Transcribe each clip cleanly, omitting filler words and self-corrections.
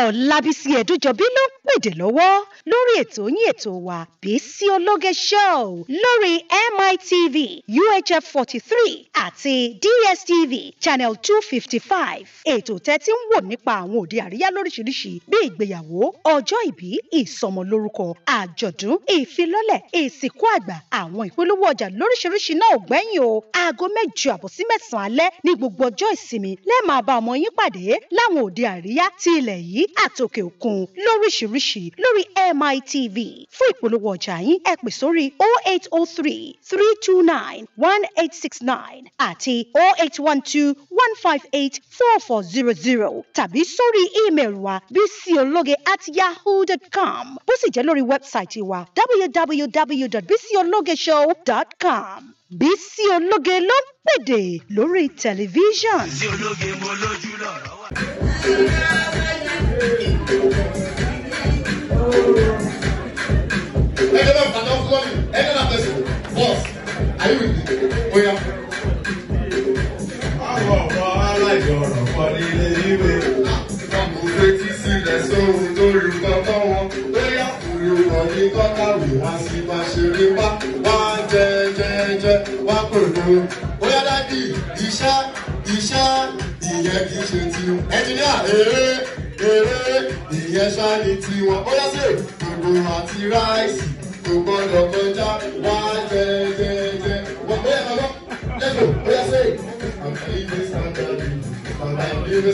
Ọlábísí Ẹ̀dújọbí ló ń pèdè lọ́wọ́ lórí ètò yín ètò wa Bísí Ológe Show lórí MITV UHF 43 àti DSTV Channel 255. Ètò tẹ́tí ń wò nípa àwọn òde àríyá lóríṣiríṣi bí ìgbéyàwó, ọjọ́ ìbí, ìsọmọlórúkọ, àjọ̀dún, ìfilọ́lẹ̀, ìsìnkú àgbà, àwọn ìpolówó ọjà lóríṣiríṣi náà ò gbẹ́yìn o. Aago 8 sí 9 alẹ́ ní gbogbo ọjọ́ ìsinmi lẹ́ẹ̀ máa bá ọmọ yín pàdé láwọn òde àríyá ti ilẹ̀ yìí àtòkè òkun lóríṣiríṣi lórí MITV. Fún ìpolówó ọjà yín ẹ pè sórí 0803 329 1869 àti 0812 158 4400 tàbí sórí ímeèlì wa bisiologe@yahoo.com. Bó sì jẹ́ lórí wẹ́bsáìtì wa www.bisiologeshow.com. Bísí Ológe ló ń pèdè lórí tẹlifíṣàn. Bísí Ológe mo lójú lọ́rọ̀ wá. Boss, are you with me? Oh yeah. Àwọn ọmọ aláìjọrọ̀ pọ̀ nílé ìwé. Wọ́n kò fetí sílẹ̀ sóhun tó rí kọ́kọ́ wọn. Bóyá olùkọ́ ní kọ́kàwé wá sí máa ṣeré wá. Wá jẹ́ wá pẹ̀lú. Bóyá dádì iṣẹ́ ìyẹn kì í ṣe tiwọn. Ẹnjìníà èrè ìyẹn ṣáà ní tiwọn. Bóyá sí gbogbo àti ráìsì. Kò gbọ́dọ̀ kọjá wá jẹ́. Wọ́n bóyá bàbá lẹ́gbẹ̀ẹ́ bóyá sẹ́yìn.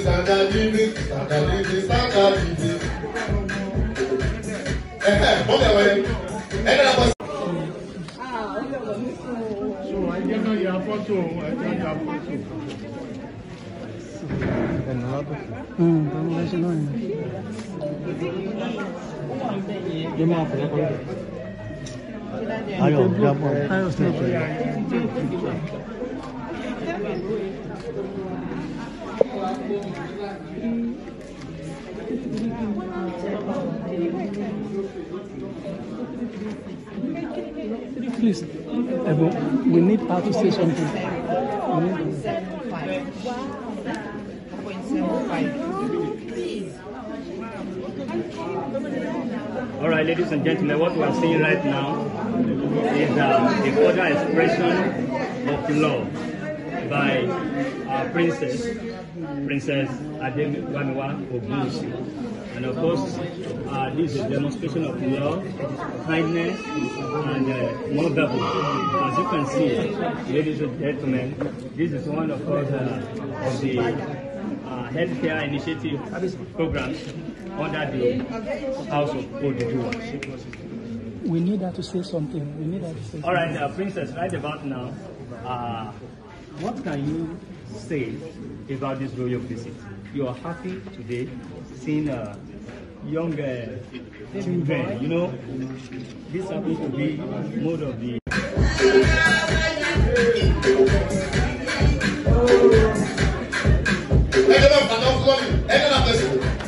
Standard living. Wọ́n bẹ̀ wọlé. Ẹgbẹ́ náà bọ̀ sí. Please, we need her to say something. All right, ladies and gentlemen, what we are seeing right now is a further expression of love by our Princess ADEWAMIWA OGUNWUSI. And of course, this is a demonstration of love, kindness, and wonderful. As you can see, ladies and gentlemen, this is one of course of the healthcare initiative programs under the House of ADEWA. We need her to say something. All right, Princess, right about now, what can you say about this royal visit? You are happy today seeing young children, you know, this happens to be more of the...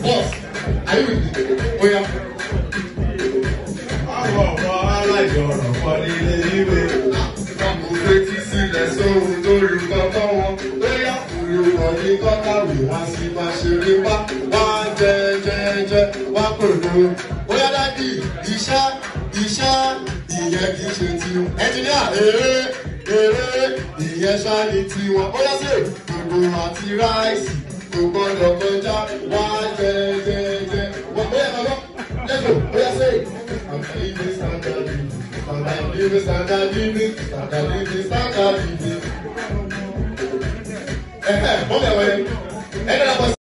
Boss, are you with me? Oh yeah. Àwọn ọmọ aláìjọrọ̀ pọ̀ nílé ìwé. Wọ́n kò fetí sílẹ̀ sóhun tó rí kọ́kọ́ wọn. Bóyá olùkọ́ ní kọ́kàwé wá sí máa ṣeré wá. Wá jẹ́ wá pẹ̀lú. Bóyá dádì iṣẹ́ ìyẹn kì í ṣe tiwọn. Ẹnjìníà èrè ìyẹn ṣáà ní tiwọn. Bóyá sí gbogbo àti ráìsì. Kò gbọ́dọ̀ kọjá wá jẹ́. Wọ́n bóyá bàbá lẹ́gbẹ̀ẹ́ bóyá sẹ́yìn. Standard living. Wọ́n bẹ̀ wọlé.